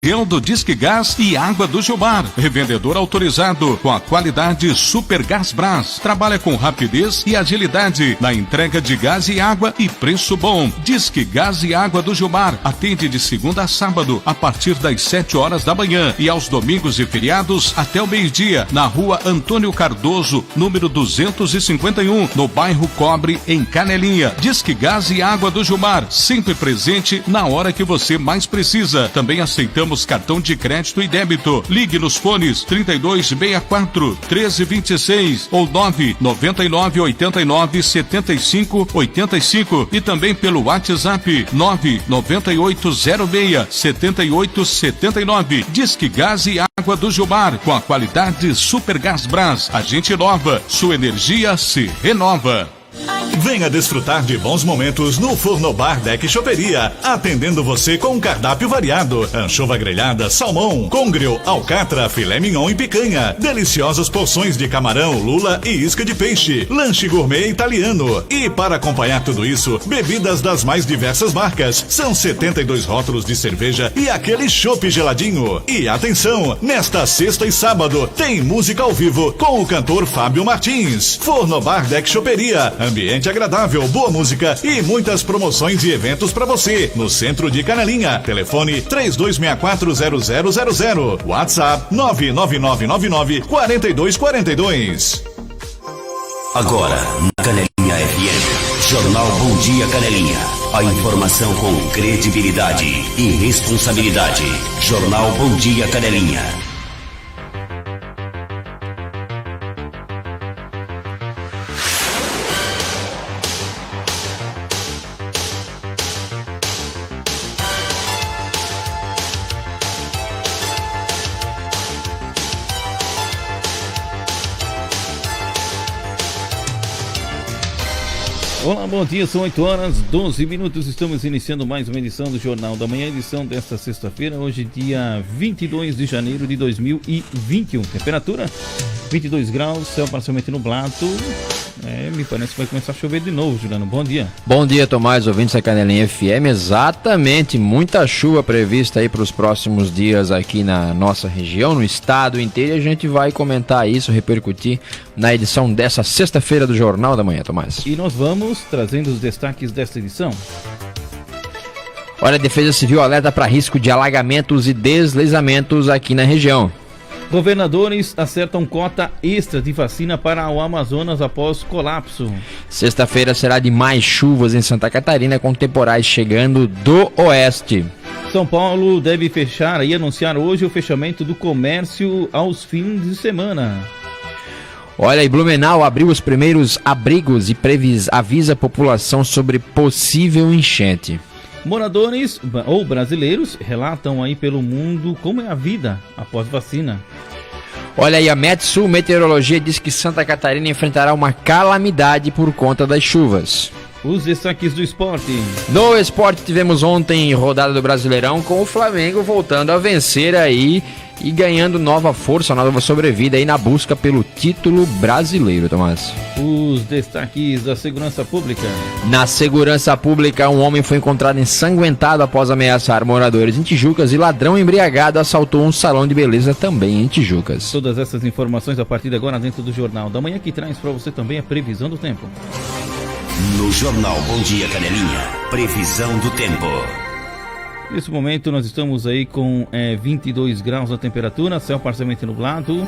do Disque Gás e Água do Gilmar. Revendedor autorizado com a qualidade Super Gás Brás. Trabalha com rapidez e agilidade na entrega de gás e água e preço bom. Disque Gás e Água do Gilmar. Atende de segunda a sábado a partir das 7 horas da manhã e aos domingos e feriados até o meio-dia na rua Antônio Cardoso, número 251, no bairro Cobre, em Canelinha. Disque Gás e Água do Gilmar. Sempre presente na hora que você mais precisa. Também aceitamos cartão de crédito e débito. Ligue nos fones 3264 1326 ou 999 89 75 85 e também pelo WhatsApp 99806 7879. Disque Gás e Água do Gilmar com a qualidade Super Gás Brás. A gente inova, sua energia se renova. Venha desfrutar de bons momentos no Forno Bar Deck Choperia, atendendo você com um cardápio variado: anchova grelhada, salmão, congrio, alcatra, filé mignon e picanha, deliciosas porções de camarão, lula e isca de peixe, lanche gourmet italiano. E para acompanhar tudo isso, bebidas das mais diversas marcas. São 72 rótulos de cerveja e aquele chopp geladinho. E atenção, nesta sexta e sábado tem música ao vivo com o cantor Fábio Martins. Forno Bar Deck Choperia, ambiente agradável, boa música e muitas promoções e eventos para você no centro de Canelinha. Telefone 32640000, WhatsApp 999994242. Agora na Canelinha FM, Jornal Bom Dia Canelinha. A informação com credibilidade e responsabilidade. Jornal Bom Dia Canelinha. Olá, bom dia, são 8 horas 12 minutos, estamos iniciando mais uma edição do Jornal da Manhã, edição desta sexta-feira, hoje dia 22 de janeiro de 2021, temperatura 22 graus, céu parcialmente nublado, me parece que vai começar a chover de novo, Juliano, bom dia. Bom dia, Tomás, ouvintes da Canelinha FM, exatamente, muita chuva prevista aí para os próximos dias aqui na nossa região, no estado inteiro, e a gente vai comentar isso, repercutir na edição dessa sexta-feira do Jornal da Manhã, Tomás. E nós vamos trazendo os destaques desta edição. Olha, a Defesa Civil alerta para risco de alagamentos e deslizamentos aqui na região. Governadores acertam cota extra de vacina para o Amazonas após colapso. Sexta-feira será de mais chuvas em Santa Catarina, com temporais chegando do oeste. São Paulo deve fechar e anunciar hoje o fechamento do comércio aos fins de semana. Olha, e Blumenau abriu os primeiros abrigos e avisa a população sobre possível enchente. Moradores ou brasileiros relatam aí pelo mundo como é a vida após vacina. Olha aí, a Metsul Meteorologia diz que Santa Catarina enfrentará uma calamidade por conta das chuvas. Os destaques do esporte. No esporte tivemos ontem rodada do Brasileirão com o Flamengo voltando a vencer aí e ganhando nova força, nova sobrevida aí na busca pelo título brasileiro, Tomás. Os destaques da segurança pública. Na segurança pública, um homem foi encontrado ensanguentado após ameaçar moradores em Tijucas e ladrão embriagado assaltou um salão de beleza também em Tijucas. Todas essas informações a partir de agora dentro do Jornal da Manhã, que traz para você também a previsão do tempo. No Jornal Bom Dia Canelinha, previsão do tempo. Nesse momento nós estamos aí com 22 graus a temperatura, céu parcialmente nublado.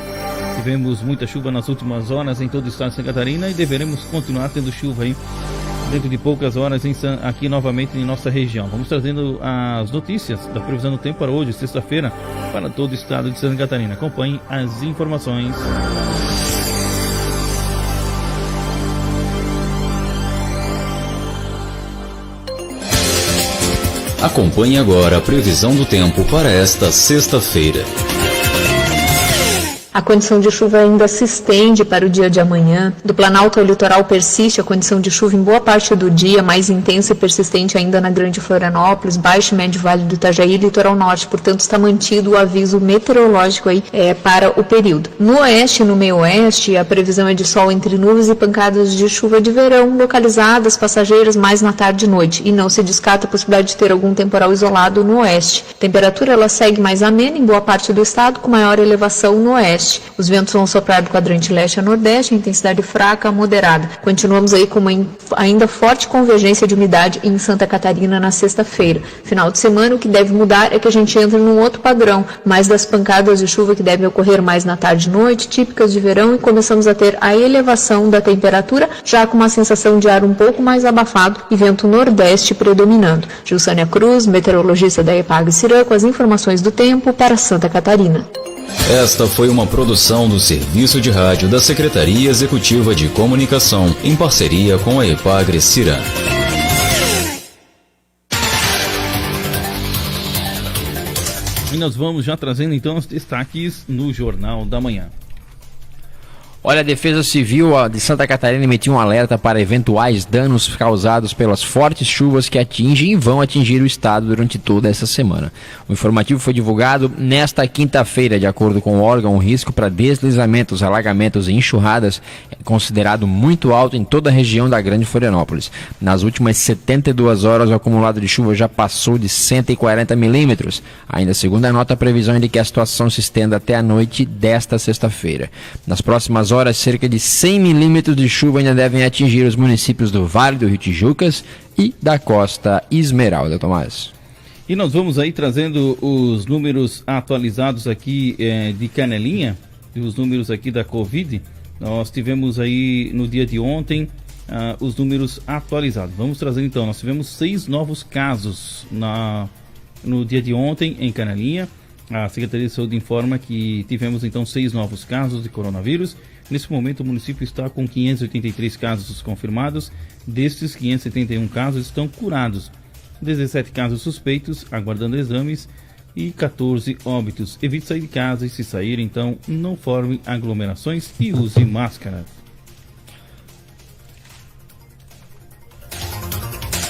Tivemos muita chuva nas últimas horas em todo o estado de Santa Catarina e deveremos continuar tendo chuva aí dentro de poucas horas aqui novamente em nossa região. Vamos trazendo as notícias da previsão do tempo para hoje, sexta-feira, para todo o estado de Santa Catarina. Acompanhe as informações. Acompanhe agora a previsão do tempo para esta sexta-feira. A condição de chuva ainda se estende para o dia de amanhã. Do Planalto ao litoral persiste a condição de chuva em boa parte do dia, mais intensa e persistente ainda na Grande Florianópolis, Baixo e Médio Vale do Itajaí e Litoral Norte. Portanto, está mantido o aviso meteorológico aí para o período. No oeste e no meio oeste, a previsão é de sol entre nuvens e pancadas de chuva de verão, localizadas, passageiras, mais na tarde e noite. E não se descarta a possibilidade de ter algum temporal isolado no oeste. A temperatura ela segue mais amena em boa parte do estado, com maior elevação no oeste. Os ventos vão soprar do quadrante leste a nordeste, intensidade fraca a moderada. Continuamos aí com uma ainda forte convergência de umidade em Santa Catarina na sexta-feira. Final de semana, o que deve mudar é que a gente entra num outro padrão, mais das pancadas de chuva que devem ocorrer mais na tarde e noite, típicas de verão, e começamos a ter a elevação da temperatura, já com uma sensação de ar um pouco mais abafado e vento nordeste predominando. Gilsânia Cruz, meteorologista da EPAG-Ciran, com as informações do tempo para Santa Catarina. Esta foi uma produção do Serviço de Rádio da Secretaria Executiva de Comunicação, em parceria com a EPAG-Ciran. E nós vamos já trazendo então os destaques no Jornal da Manhã. Olha, a Defesa Civil de Santa Catarina emitiu um alerta para eventuais danos causados pelas fortes chuvas que atingem e vão atingir o estado durante toda essa semana. O informativo foi divulgado nesta quinta-feira. De acordo com o órgão, o risco para deslizamentos, alagamentos e enxurradas é considerado muito alto em toda a região da Grande Florianópolis. Nas últimas 72 horas, o acumulado de chuva já passou de 140 milímetros. Ainda segundo a nota, a previsão é de que a situação se estenda até a noite desta sexta-feira. Nas próximas horas, cerca de 100 milímetros de chuva ainda devem atingir os municípios do Vale do Rio Tijucas e da Costa Esmeralda. Tomás. E nós vamos aí trazendo os números atualizados aqui de Canelinha, e os números aqui da Covid. Nós tivemos aí no dia de ontem os números atualizados. Vamos trazer então, nós tivemos 6 novos casos no dia de ontem em Canelinha. A Secretaria de Saúde informa que tivemos então 6 novos casos de coronavírus. Nesse momento o município está com 583 casos confirmados. Destes, 571 casos estão curados. 17 casos suspeitos, aguardando exames, e 14 óbitos. Evite sair de casa e, se sair, então, não forme aglomerações e use máscara.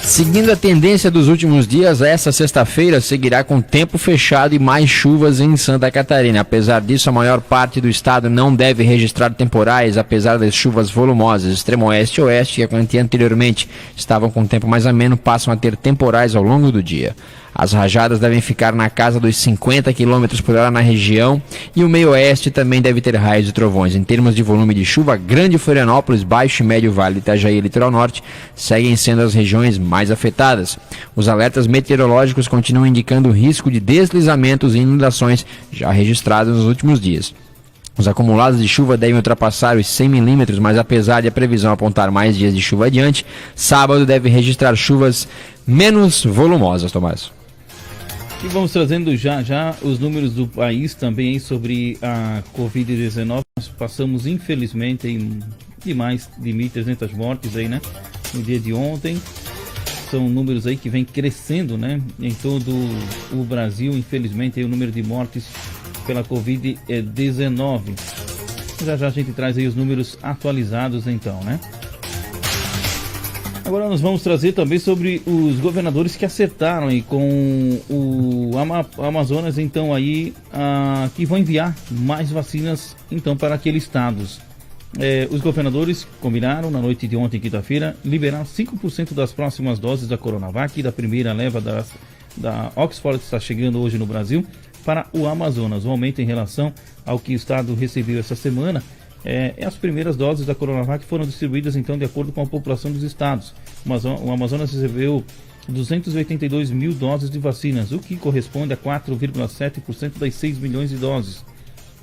Seguindo a tendência dos últimos dias, essa sexta-feira seguirá com tempo fechado e mais chuvas em Santa Catarina. Apesar disso, a maior parte do estado não deve registrar temporais, apesar das chuvas volumosas. Extremo oeste e oeste, que anteriormente estavam com tempo mais ameno, passam a ter temporais ao longo do dia. As rajadas devem ficar na casa dos 50 km por hora na região, e o meio-oeste também deve ter raios e trovões. Em termos de volume de chuva, Grande Florianópolis, Baixo e Médio Vale do Itajaí e Litoral Norte seguem sendo as regiões mais afetadas. Os alertas meteorológicos continuam indicando o risco de deslizamentos e inundações já registrados nos últimos dias. Os acumulados de chuva devem ultrapassar os 100 milímetros, mas apesar de a previsão apontar mais dias de chuva adiante, sábado deve registrar chuvas menos volumosas, Tomás. E vamos trazendo já os números do país também sobre a Covid-19. Nós passamos, infelizmente, de mais de 1.300 mortes aí, né? No dia de ontem. São números aí que vem crescendo, né? Em todo o Brasil, infelizmente, aí o número de mortes pela Covid-19. Já a gente traz aí os números atualizados, então, né? Agora nós vamos trazer também sobre os governadores que acertaram aí com o Amazonas, então aí, que vão enviar mais vacinas então para aqueles estados. Os governadores combinaram na noite de ontem, quinta-feira, liberar 5% das próximas doses da Coronavac e da primeira leva da Oxford, que está chegando hoje no Brasil, para o Amazonas. O aumento em relação ao que o estado recebeu essa semana. As primeiras doses da Coronavac foram distribuídas então de acordo com a população dos estados. O Amazonas recebeu 282 mil doses de vacinas, o que corresponde a 4,7% das 6 milhões de doses.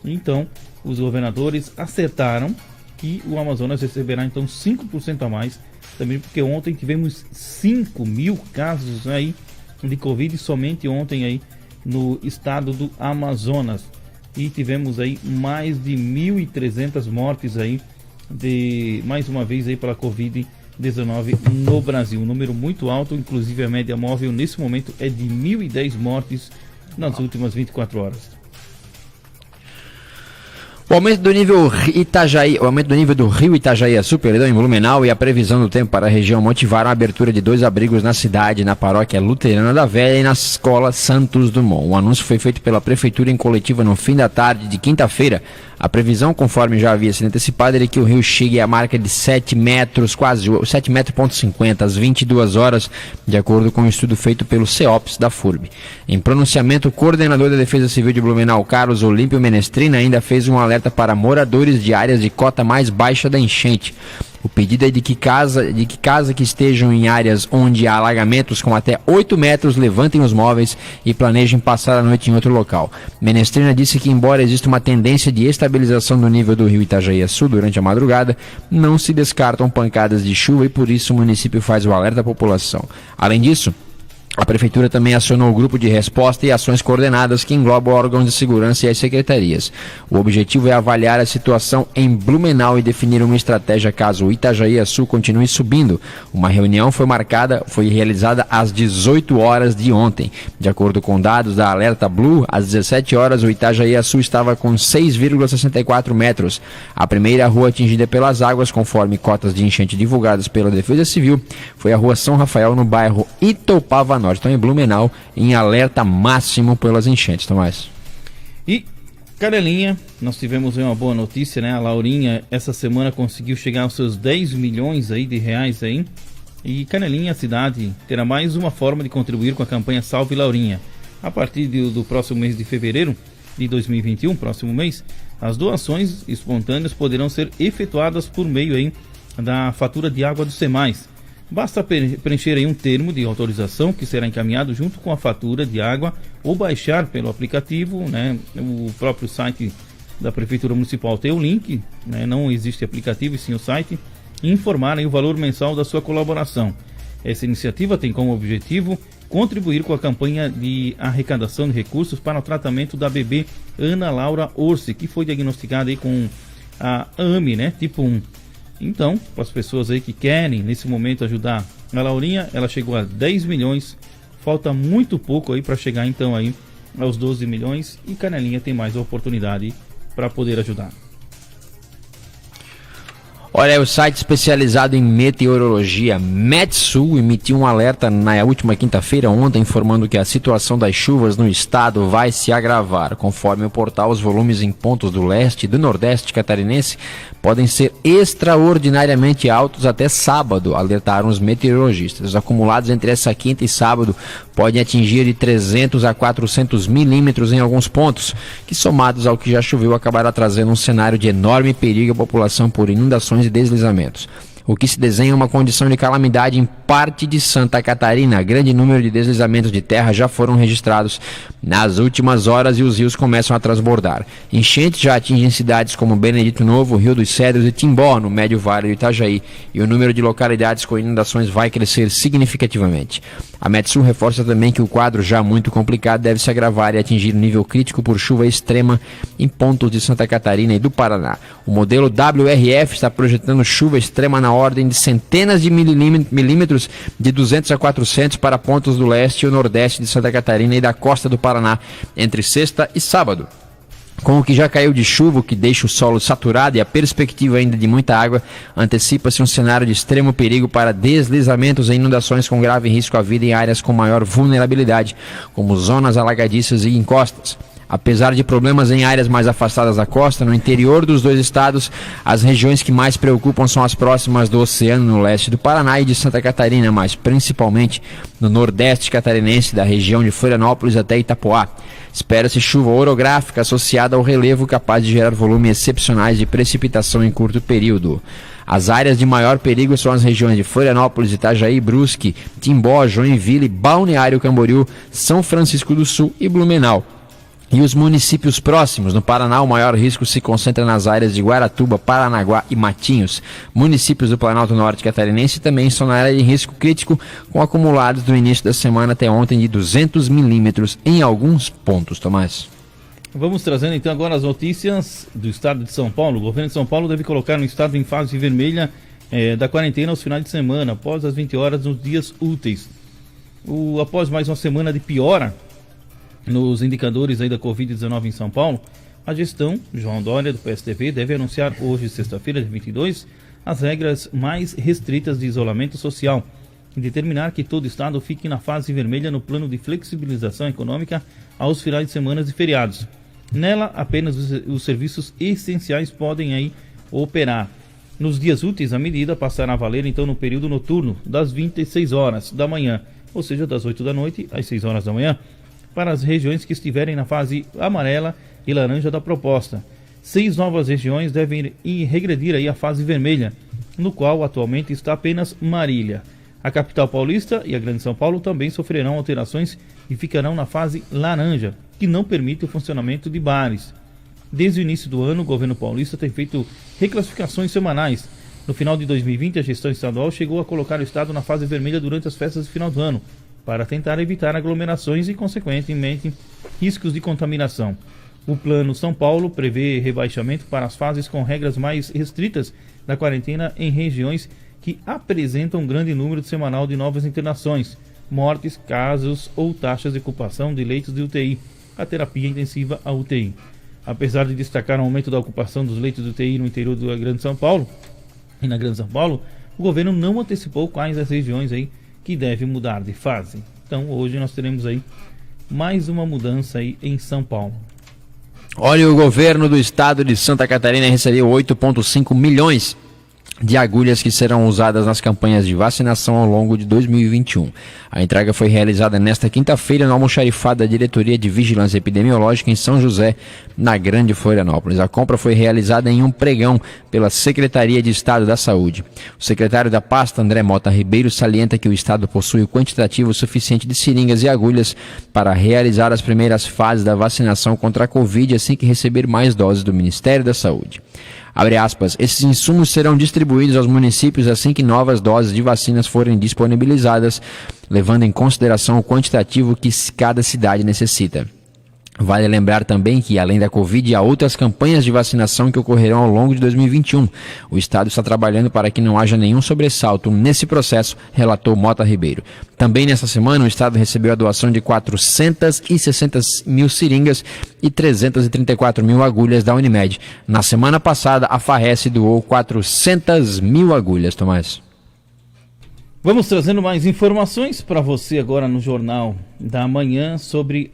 Então, os governadores acertaram que o Amazonas receberá então 5% a mais, também porque ontem tivemos 5 mil casos aí de Covid somente ontem aí no estado do Amazonas. E tivemos aí mais de 1.300 mortes aí, mais uma vez aí pela Covid-19 no Brasil. Um número muito alto, inclusive a média móvel nesse momento é de 1.010 mortes nas últimas 24 horas. O aumento do nível do rio Itajaí-Açu, em Blumenau, e a previsão do tempo para a região motivaram a abertura de 2 abrigos na cidade, na paróquia luterana da Velha e na escola Santos Dumont. O anúncio foi feito pela prefeitura em coletiva no fim da tarde de quinta-feira. A previsão, conforme já havia sido antecipado, é que o rio chegue à marca de 7 metros, quase 7,50 metros às 22 horas, de acordo com um estudo feito pelo CEOPS da FURB. Em pronunciamento, o coordenador da Defesa Civil de Blumenau, Carlos Olímpio Menestrina, ainda fez um alerta para moradores de áreas de cota mais baixa da enchente. O pedido é de que casa que estejam em áreas onde há alagamentos com até 8 metros levantem os móveis e planejem passar a noite em outro local. Menestrina disse que, embora exista uma tendência de estabilização do nível do rio Itajaí-Açu durante a madrugada, não se descartam pancadas de chuva e por isso o município faz o alerta à população. Além disso, a Prefeitura também acionou o grupo de resposta e ações coordenadas que engloba órgãos de segurança e as secretarias. O objetivo é avaliar a situação em Blumenau e definir uma estratégia caso o Itajaí-Açu continue subindo. Uma reunião foi realizada às 18 horas de ontem. De acordo com dados da Alerta Blue, às 17 horas o Itajaí-Açu estava com 6,64 metros. A primeira rua atingida pelas águas, conforme cotas de enchente divulgadas pela Defesa Civil, foi a rua São Rafael, no bairro Itopava Norte. Estão em Blumenau em alerta máximo pelas enchentes, Tomás. E Canelinha, nós tivemos uma boa notícia, né? A Laurinha essa semana conseguiu chegar aos seus 10 milhões aí de reais aí. E Canelinha, a cidade, terá mais uma forma de contribuir com a campanha Salve Laurinha. A partir do próximo mês de fevereiro de 2021, próximo mês, as doações espontâneas poderão ser efetuadas por meio aí da fatura de água do SEMAIS. Basta preencher aí um termo de autorização que será encaminhado junto com a fatura de água ou baixar pelo aplicativo, né? O próprio site da Prefeitura Municipal tem o link, né? Não existe aplicativo e sim o site, e informar aí o valor mensal da sua colaboração. Essa iniciativa tem como objetivo contribuir com a campanha de arrecadação de recursos para o tratamento da bebê Ana Laura Orsi, que foi diagnosticada aí com a AME, né? Tipo 1. Então, para as pessoas aí que querem nesse momento ajudar a Laurinha, ela chegou a 10 milhões, falta muito pouco aí para chegar então aí aos 12 milhões e Canelinha tem mais oportunidade para poder ajudar. Olha, o site especializado em meteorologia Metsul emitiu um alerta na última quinta-feira, ontem, informando que a situação das chuvas no estado vai se agravar. Conforme o portal, os volumes em pontos do leste e do nordeste catarinense podem ser extraordinariamente altos até sábado, alertaram os meteorologistas. Os acumulados entre essa quinta e sábado podem atingir de 300 a 400 milímetros em alguns pontos, que somados ao que já choveu acabará trazendo um cenário de enorme perigo à população por inundações e deslizamentos. O que se desenha é uma condição de calamidade em parte de Santa Catarina. Grande número de deslizamentos de terra já foram registrados nas últimas horas e os rios começam a transbordar. Enchentes já atingem cidades como Benedito Novo, Rio dos Cedros e Timbó, no Médio Vale do Itajaí, e o número de localidades com inundações vai crescer significativamente. A Metsul reforça também que o quadro, já muito complicado, deve se agravar e atingir nível crítico por chuva extrema em pontos de Santa Catarina e do Paraná. O modelo WRF está projetando chuva extrema na ordem de centenas de milímetros, de 200 a 400 para pontos do leste e o nordeste de Santa Catarina e da costa do Paraná entre sexta e sábado. Com o que já caiu de chuva, o que deixa o solo saturado e a perspectiva ainda de muita água, antecipa-se um cenário de extremo perigo para deslizamentos e inundações com grave risco à vida em áreas com maior vulnerabilidade, como zonas alagadiças e encostas. Apesar de problemas em áreas mais afastadas da costa, no interior dos dois estados, as regiões que mais preocupam são as próximas do oceano, no leste do Paraná e de Santa Catarina, mas principalmente no nordeste catarinense, da região de Florianópolis até Itapoá. Espera-se chuva orográfica associada ao relevo capaz de gerar volumes excepcionais de precipitação em curto período. As áreas de maior perigo são as regiões de Florianópolis, Itajaí, Brusque, Timbó, Joinville, Balneário Camboriú, São Francisco do Sul e Blumenau. E os municípios próximos, no Paraná, o maior risco se concentra nas áreas de Guaratuba, Paranaguá e Matinhos. Municípios do Planalto Norte catarinense também estão na área de risco crítico, com acumulados do início da semana até ontem de 200 milímetros em alguns pontos, Tomás. Vamos trazendo então agora as notícias do estado de São Paulo. O governo de São Paulo deve colocar no estado em fase vermelha da quarentena aos finais de semana, após as 20 horas nos dias úteis. Após mais uma semana de piora nos indicadores aí da Covid-19 em São Paulo, A gestão, João Dória, do PSDB, deve anunciar hoje, sexta-feira, dia 22, as regras mais restritas de isolamento social e determinar que todo estado fique na fase vermelha no plano de flexibilização econômica aos finais de semana e feriados. Nela, apenas os serviços essenciais podem aí operar. Nos dias úteis, a medida passará a valer então no período noturno, das 26 horas da manhã, ou seja, das 8 da noite às 6 horas da manhã, para as regiões que estiverem na fase amarela e laranja da proposta. 6 novas regiões devem regredir aí a fase vermelha, no qual atualmente está apenas Marília. A capital paulista e a Grande São Paulo também sofrerão alterações e ficarão na fase laranja, que não permite o funcionamento de bares. Desde o início do ano, o governo paulista tem feito reclassificações semanais. No final de 2020, a gestão estadual chegou a colocar o estado na fase vermelha durante as festas de final do ano, para tentar evitar aglomerações e, consequentemente, riscos de contaminação. O Plano São Paulo prevê rebaixamento para as fases com regras mais restritas da quarentena em regiões que apresentam um grande número semanal de novas internações, mortes, casos ou taxas de ocupação de leitos de UTI, a terapia intensiva, a UTI. Apesar de destacar o aumento da ocupação dos leitos de UTI no interior da Grande São Paulo e na Grande São Paulo, o governo não antecipou quais as regiões aí que devem mudar de fase. Então hoje nós teremos aí mais uma mudança aí em São Paulo. Olha, o governo do estado de Santa Catarina recebeu 8,5 milhões de agulhas que serão usadas nas campanhas de vacinação ao longo de 2021. A entrega foi realizada nesta quinta-feira no almoxarifado da Diretoria de Vigilância Epidemiológica em São José, na Grande Florianópolis. A compra foi realizada em um pregão pela Secretaria de Estado da Saúde. O secretário da pasta, André Mota Ribeiro, salienta que o estado possui o quantitativo suficiente de seringas e agulhas para realizar as primeiras fases da vacinação contra a Covid assim que receber mais doses do Ministério da Saúde. Abre aspas, esses insumos serão distribuídos aos municípios assim que novas doses de vacinas forem disponibilizadas, levando em consideração o quantitativo que cada cidade necessita. Vale lembrar também que, além da Covid, há outras campanhas de vacinação que ocorrerão ao longo de 2021. O Estado está trabalhando para que não haja nenhum sobressalto nesse processo, relatou Mota Ribeiro. Também nesta semana, o Estado recebeu a doação de 460 mil seringas e 334 mil agulhas da Unimed. Na semana passada, a Farres doou 400 mil agulhas, Tomás. Vamos trazendo mais informações para você agora no Jornal da Manhã sobre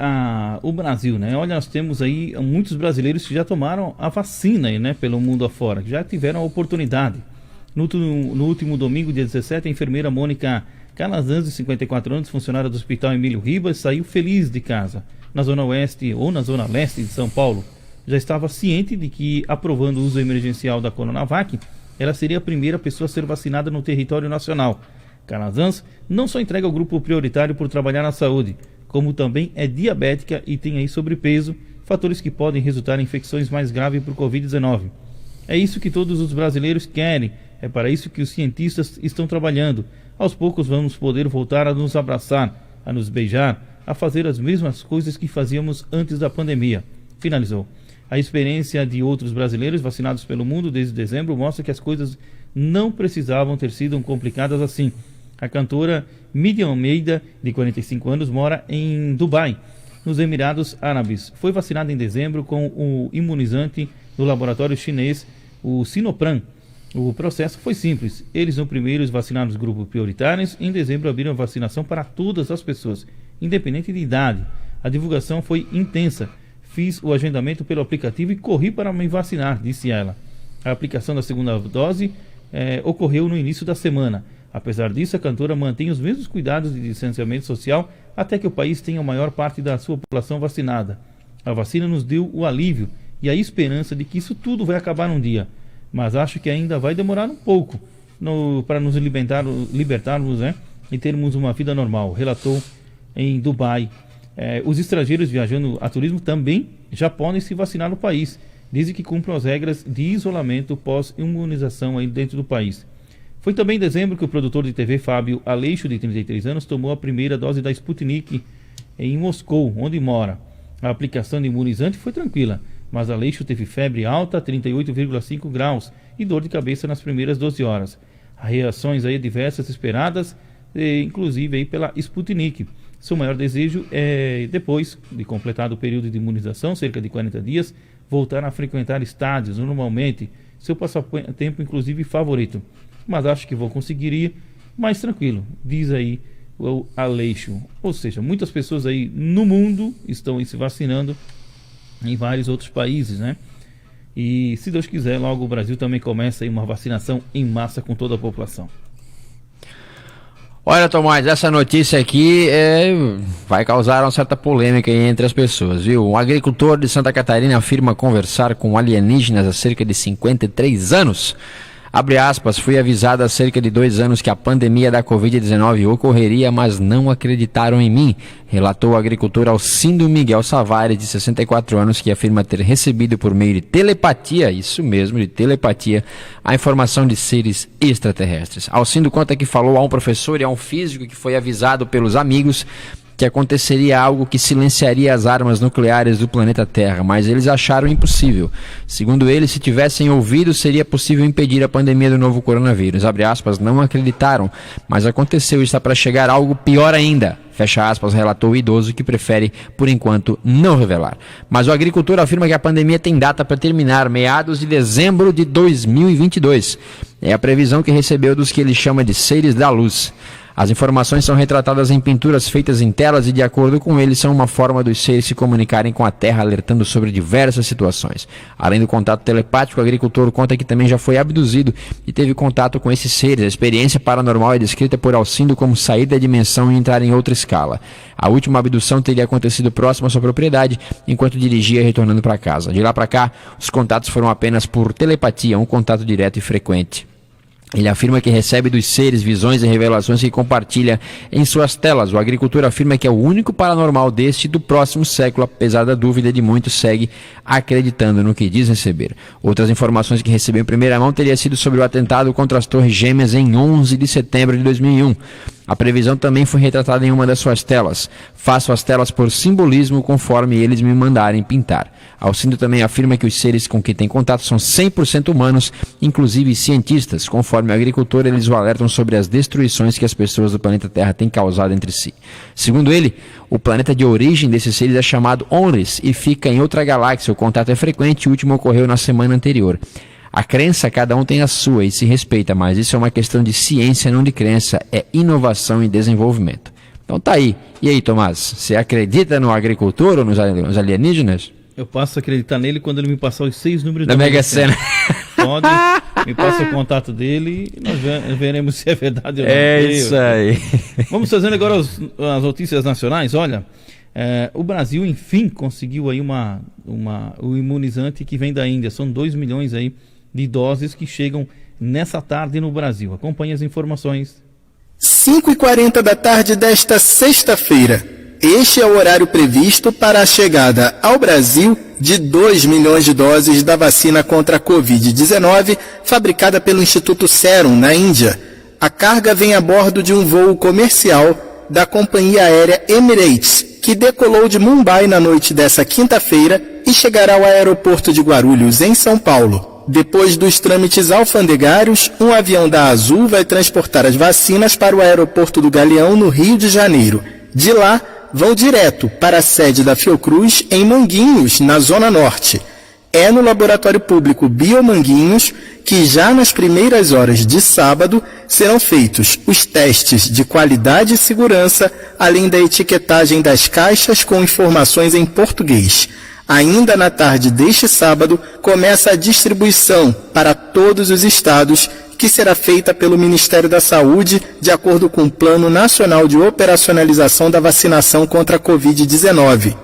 o Brasil, né? Olha, nós temos aí muitos brasileiros que já tomaram a vacina, né, pelo mundo afora, que já tiveram a oportunidade. No último domingo, dia 17, a enfermeira Mônica Calazans, de 54 anos, funcionária do Hospital Emílio Ribas, saiu feliz de casa, na Zona Oeste ou na Zona Leste de São Paulo. Já estava ciente de que, aprovando o uso emergencial da Coronavac, ela seria a primeira pessoa a ser vacinada no território nacional. Calazans não só entrega ao grupo prioritário por trabalhar na saúde, como também é diabética e tem aí sobrepeso, fatores que podem resultar em infecções mais graves por Covid-19. É isso que todos os brasileiros querem, é para isso que os cientistas estão trabalhando. Aos poucos vamos poder voltar a nos abraçar, a nos beijar, a fazer as mesmas coisas que fazíamos antes da pandemia, finalizou. A experiência de outros brasileiros vacinados pelo mundo desde dezembro mostra que as coisas não precisavam ter sido complicadas assim. A cantora Miriam Almeida, de 45 anos, mora em Dubai, nos Emirados Árabes. Foi vacinada em dezembro com o imunizante do laboratório chinês, o Sinopharm. O processo foi simples. Eles, no primeiro, vacinaram os grupos prioritários. Em dezembro, abriram a vacinação para todas as pessoas, independente de idade. A divulgação foi intensa. Fiz o agendamento pelo aplicativo e corri para me vacinar, disse ela. A aplicação da segunda dose ocorreu no início da semana. Apesar disso, a cantora mantém os mesmos cuidados de distanciamento social até que o país tenha a maior parte da sua população vacinada. A vacina nos deu o alívio e a esperança de que isso tudo vai acabar um dia. Mas acho que ainda vai demorar um pouco para nos libertarmos, né, e termos uma vida normal, relatou em Dubai. Os estrangeiros viajando a turismo também já podem se vacinar no país, desde que cumpram as regras de isolamento pós-imunização aí dentro do país. Foi também em dezembro que o produtor de TV Fábio Aleixo, de 33 anos, tomou a primeira dose da Sputnik em Moscou, onde mora. A aplicação de imunizante foi tranquila, mas Aleixo teve febre alta, 38,5 graus, e dor de cabeça nas primeiras 12 horas. Há reações aí diversas esperadas, inclusive aí pela Sputnik. Seu maior desejo é, depois de completado o período de imunização, cerca de 40 dias, voltar a frequentar estádios, normalmente, seu passatempo inclusive favorito. Mas acho que vou conseguir ir mais tranquilo, diz aí o Aleixo. Ou seja, muitas pessoas aí no mundo estão aí se vacinando em vários outros países, né? E se Deus quiser, logo o Brasil também começa aí uma vacinação em massa com toda a população. Olha, Tomás, essa notícia aqui vai causar uma certa polêmica entre as pessoas, viu? Um agricultor de Santa Catarina afirma conversar com alienígenas há cerca de 53 anos. Abre aspas, fui avisado há cerca de 2 anos que a pandemia da Covid-19 ocorreria, mas não acreditaram em mim, relatou o agricultor Alcindo Miguel Savares, de 64 anos, que afirma ter recebido por meio de telepatia, isso mesmo, de telepatia, a informação de seres extraterrestres. Alcindo conta que falou a um professor e a um físico que foi avisado pelos amigos que aconteceria algo que silenciaria as armas nucleares do planeta Terra, mas eles acharam impossível. Segundo ele, se tivessem ouvido, seria possível impedir a pandemia do novo coronavírus. Abre aspas, não acreditaram, mas aconteceu e está para chegar algo pior ainda. Fecha aspas, relatou o idoso que prefere, por enquanto, não revelar. Mas o agricultor afirma que a pandemia tem data para terminar, meados de dezembro de 2022. É a previsão que recebeu dos que ele chama de seres da luz. As informações são retratadas em pinturas feitas em telas e, de acordo com ele, são uma forma dos seres se comunicarem com a Terra, alertando sobre diversas situações. Além do contato telepático, o agricultor conta que também já foi abduzido e teve contato com esses seres. A experiência paranormal é descrita por Alcindo como sair da dimensão e entrar em outra escala. A última abdução teria acontecido próximo à sua propriedade, enquanto dirigia retornando para casa. De lá para cá, os contatos foram apenas por telepatia, um contato direto e frequente. Ele afirma que recebe dos seres visões e revelações que compartilha em suas telas. O agricultor afirma que é o único paranormal deste e do próximo século, apesar da dúvida de muitos, segue acreditando no que diz receber. Outras informações que recebeu em primeira mão teria sido sobre o atentado contra as Torres Gêmeas em 11 de setembro de 2001. A previsão também foi retratada em uma das suas telas. Faço as telas por simbolismo conforme eles me mandarem pintar. Alcindo também afirma que os seres com quem tem contato são 100% humanos, inclusive cientistas. Conforme o agricultor, eles o alertam sobre as destruições que as pessoas do planeta Terra têm causado entre si. Segundo ele, o planeta de origem desses seres é chamado Onris e fica em outra galáxia. O contato é frequente e o último ocorreu na semana anterior. A crença, cada um tem a sua e se respeita, mas isso é uma questão de ciência, não de crença, é inovação e desenvolvimento. Então tá aí. E aí, Tomás, você acredita no agricultor ou nos alienígenas? Eu passo a acreditar nele quando ele me passar os 6 números da Mega Sena. Pode, me passa o contato dele e nós veremos se é verdade ou não. É isso aí. Vamos fazendo agora as notícias nacionais. Olha, o Brasil, enfim, conseguiu aí o imunizante que vem da Índia. São 2 milhões aí de doses que chegam nessa tarde no Brasil. Acompanhe as informações. 5h40 da tarde desta sexta-feira. Este é o horário previsto para a chegada ao Brasil de 2 milhões de doses da vacina contra a Covid-19, fabricada pelo Instituto Serum, na Índia. A carga vem a bordo de um voo comercial da companhia aérea Emirates, que decolou de Mumbai na noite dessa quinta-feira e chegará ao aeroporto de Guarulhos, em São Paulo. Depois dos trâmites alfandegários, um avião da Azul vai transportar as vacinas para o aeroporto do Galeão, no Rio de Janeiro. De lá, vão direto para a sede da Fiocruz, em Manguinhos, na Zona Norte. É no Laboratório Público Biomanguinhos que já nas primeiras horas de sábado serão feitos os testes de qualidade e segurança, além da etiquetagem das caixas com informações em português. Ainda na tarde deste sábado, começa a distribuição para todos os estados, que será feita pelo Ministério da Saúde, de acordo com o Plano Nacional de Operacionalização da Vacinação contra a Covid-19.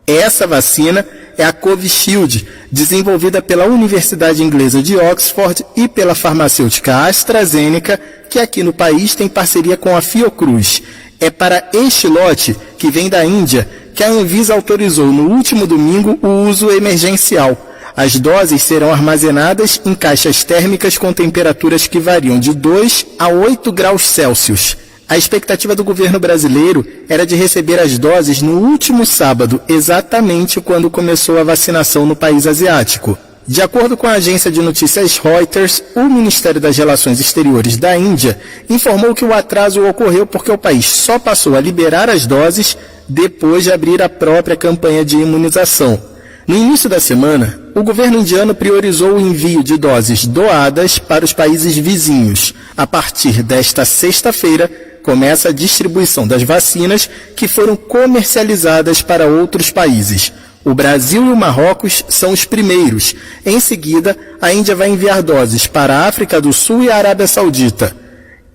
Essa vacina é a Covishield, desenvolvida pela Universidade Inglesa de Oxford e pela farmacêutica AstraZeneca, que aqui no país tem parceria com a Fiocruz. É para este lote, que vem da Índia, que a Anvisa autorizou no último domingo o uso emergencial. As doses serão armazenadas em caixas térmicas com temperaturas que variam de 2 a 8 graus Celsius. A expectativa do governo brasileiro era de receber as doses no último sábado, exatamente quando começou a vacinação no país asiático. De acordo com a agência de notícias Reuters, o Ministério das Relações Exteriores da Índia informou que o atraso ocorreu porque o país só passou a liberar as doses depois de abrir a própria campanha de imunização. No início da semana, o governo indiano priorizou o envio de doses doadas para os países vizinhos. A partir desta sexta-feira, começa a distribuição das vacinas que foram comercializadas para outros países. O Brasil e o Marrocos são os primeiros. Em seguida, a Índia vai enviar doses para a África do Sul e a Arábia Saudita.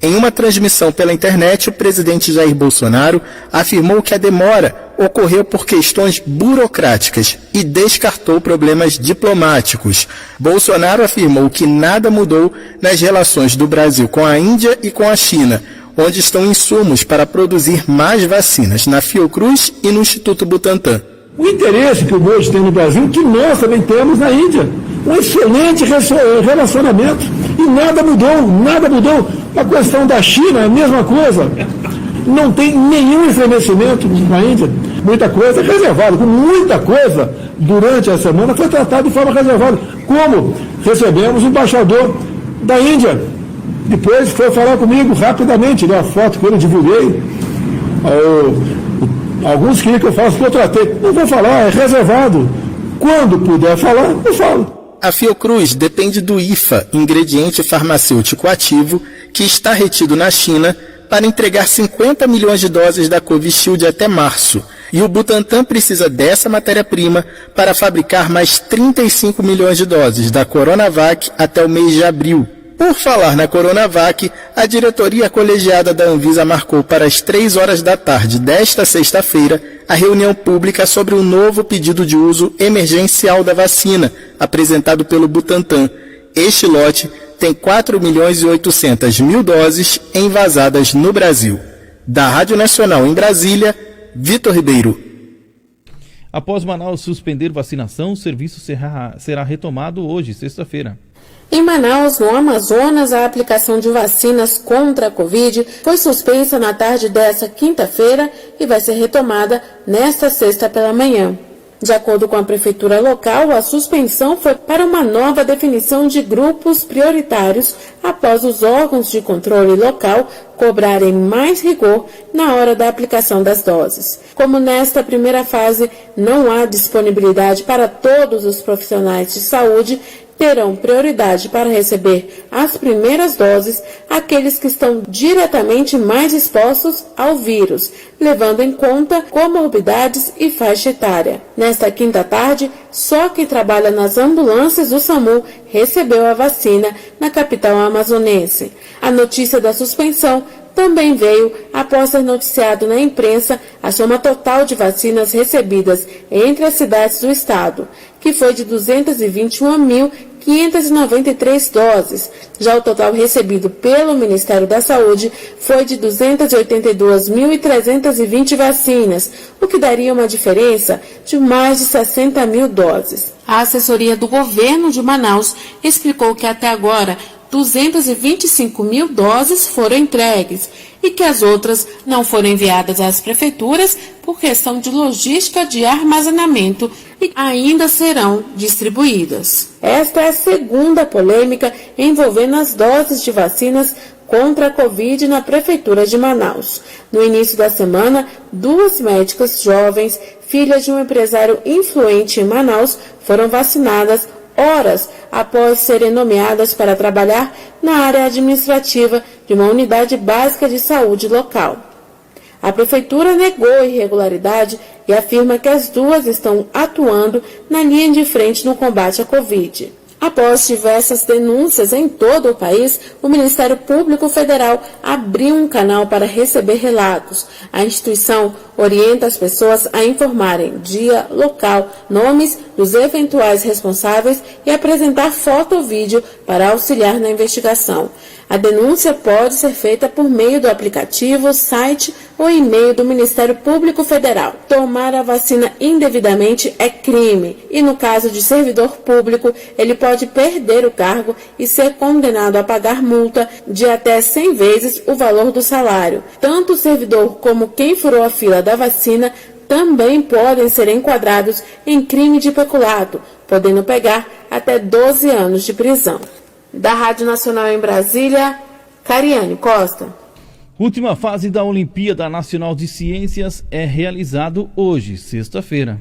Em uma transmissão pela internet, o presidente Jair Bolsonaro afirmou que a demora ocorreu por questões burocráticas e descartou problemas diplomáticos. Bolsonaro afirmou que nada mudou nas relações do Brasil com a Índia e com a China, onde estão insumos para produzir mais vacinas na Fiocruz e no Instituto Butantan. O interesse que o Bolsonaro tem no Brasil, que nós também temos na Índia. Um excelente relacionamento. E nada mudou. A questão da China é a mesma coisa. Não tem nenhum estremecimento na Índia. Muita coisa reservada. Muita coisa durante a semana foi tratada de forma reservada. Como recebemos o embaixador da Índia. Depois foi falar comigo rapidamente, a foto que eu divulguei. Alguns queriam que eu falasse que eu tratei. Não vou falar, é reservado. Quando puder falar, eu falo. A Fiocruz depende do IFA, ingrediente farmacêutico ativo, que está retido na China para entregar 50 milhões de doses da Covishield até março. E o Butantan precisa dessa matéria-prima para fabricar mais 35 milhões de doses da Coronavac até o mês de abril. Por falar na Coronavac, a diretoria colegiada da Anvisa marcou para as 3 horas da tarde desta sexta-feira a reunião pública sobre o novo pedido de uso emergencial da vacina, apresentado pelo Butantan. Este lote tem 4.800.000 doses envasadas no Brasil. Da Rádio Nacional em Brasília, Vitor Ribeiro. Após Manaus suspender vacinação, o serviço será retomado hoje, sexta-feira. Em Manaus, no Amazonas, a aplicação de vacinas contra a Covid foi suspensa na tarde desta quinta-feira e vai ser retomada nesta sexta pela manhã. De acordo com a prefeitura local, a suspensão foi para uma nova definição de grupos prioritários após os órgãos de controle local cobrarem mais rigor na hora da aplicação das doses. Como nesta primeira fase não há disponibilidade para todos os profissionais de saúde, terão prioridade para receber as primeiras doses aqueles que estão diretamente mais expostos ao vírus, levando em conta comorbidades e faixa etária. Nesta quinta tarde, só quem trabalha nas ambulâncias do SAMU recebeu a vacina na capital amazonense. A notícia da suspensão também veio após ser noticiado na imprensa a soma total de vacinas recebidas entre as cidades do estado, que foi de 221.593 doses. Já o total recebido pelo Ministério da Saúde foi de 282.320 vacinas, o que daria uma diferença de mais de 60.000 doses. A assessoria do governo de Manaus explicou que até agora 225.000 doses foram entregues e que as outras não foram enviadas às prefeituras por questão de logística de armazenamento e ainda serão distribuídas. Esta é a segunda polêmica envolvendo as doses de vacinas contra a Covid na Prefeitura de Manaus. No início da semana, 2 médicas jovens, filhas de um empresário influente em Manaus, foram vacinadas horas após serem nomeadas para trabalhar na área administrativa de uma unidade básica de saúde local. A prefeitura negou a irregularidade e afirma que as duas estão atuando na linha de frente no combate à Covid. Após diversas denúncias em todo o país, o Ministério Público Federal abriu um canal para receber relatos. A instituição orienta as pessoas a informarem dia, local, nomes dos eventuais responsáveis e apresentar foto ou vídeo para auxiliar na investigação. A denúncia pode ser feita por meio do aplicativo, site ou e-mail do Ministério Público Federal. Tomar a vacina indevidamente é crime e, no caso de servidor público, ele pode perder o cargo e ser condenado a pagar multa de até 100 vezes o valor do salário. Tanto o servidor como quem furou a fila da vacina também podem ser enquadrados em crime de peculato, podendo pegar até 12 anos de prisão. Da Rádio Nacional em Brasília, Cariane Costa. Última fase da Olimpíada Nacional de Ciências é realizado hoje, sexta-feira.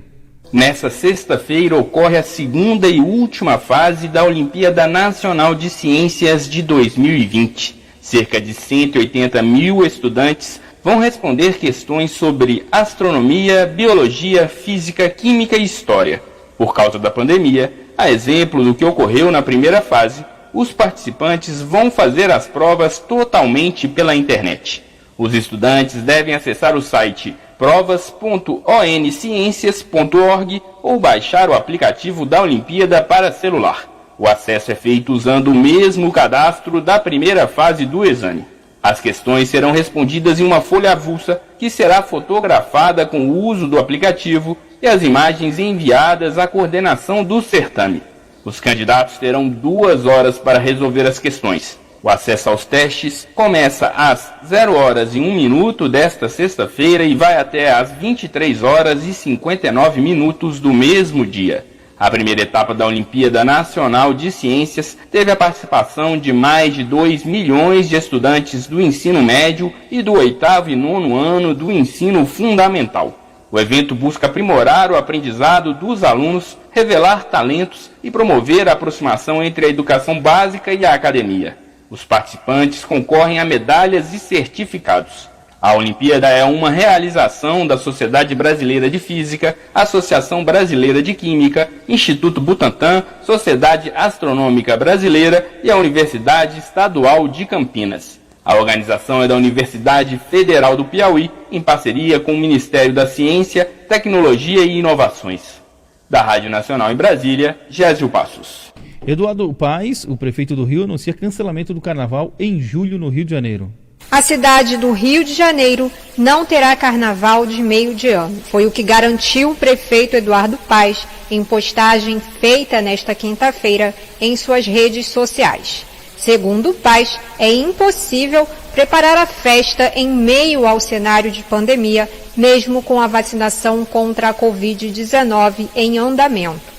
Nessa sexta-feira ocorre a segunda e última fase da Olimpíada Nacional de Ciências de 2020. Cerca de 180 mil estudantes vão responder questões sobre astronomia, biologia, física, química e história. Por causa da pandemia, a exemplo do que ocorreu na primeira fase, os participantes vão fazer as provas totalmente pela internet. Os estudantes devem acessar o site provas.onciencias.org ou baixar o aplicativo da Olimpíada para celular. O acesso é feito usando o mesmo cadastro da primeira fase do exame. As questões serão respondidas em uma folha avulsa que será fotografada com o uso do aplicativo e as imagens enviadas à coordenação do certame. Os candidatos terão 2 horas para resolver as questões. O acesso aos testes começa às 0h01 desta sexta-feira e vai até às 23h59 do mesmo dia. A primeira etapa da Olimpíada Nacional de Ciências teve a participação de mais de 2 milhões de estudantes do ensino médio e do 8º e 9º ano do ensino fundamental. O evento busca aprimorar o aprendizado dos alunos, revelar talentos e promover a aproximação entre a educação básica e a academia. Os participantes concorrem a medalhas e certificados. A Olimpíada é uma realização da Sociedade Brasileira de Física, Associação Brasileira de Química, Instituto Butantan, Sociedade Astronômica Brasileira e a Universidade Estadual de Campinas. A organização é da Universidade Federal do Piauí, em parceria com o Ministério da Ciência, Tecnologia e Inovações. Da Rádio Nacional em Brasília, Gésio Passos. Eduardo Paes, o prefeito do Rio, anuncia cancelamento do carnaval em julho no Rio de Janeiro. A cidade do Rio de Janeiro não terá carnaval de meio de ano. Foi o que garantiu o prefeito Eduardo Paes em postagem feita nesta quinta-feira em suas redes sociais. Segundo Paes, é impossível preparar a festa em meio ao cenário de pandemia, mesmo com a vacinação contra a Covid-19 em andamento.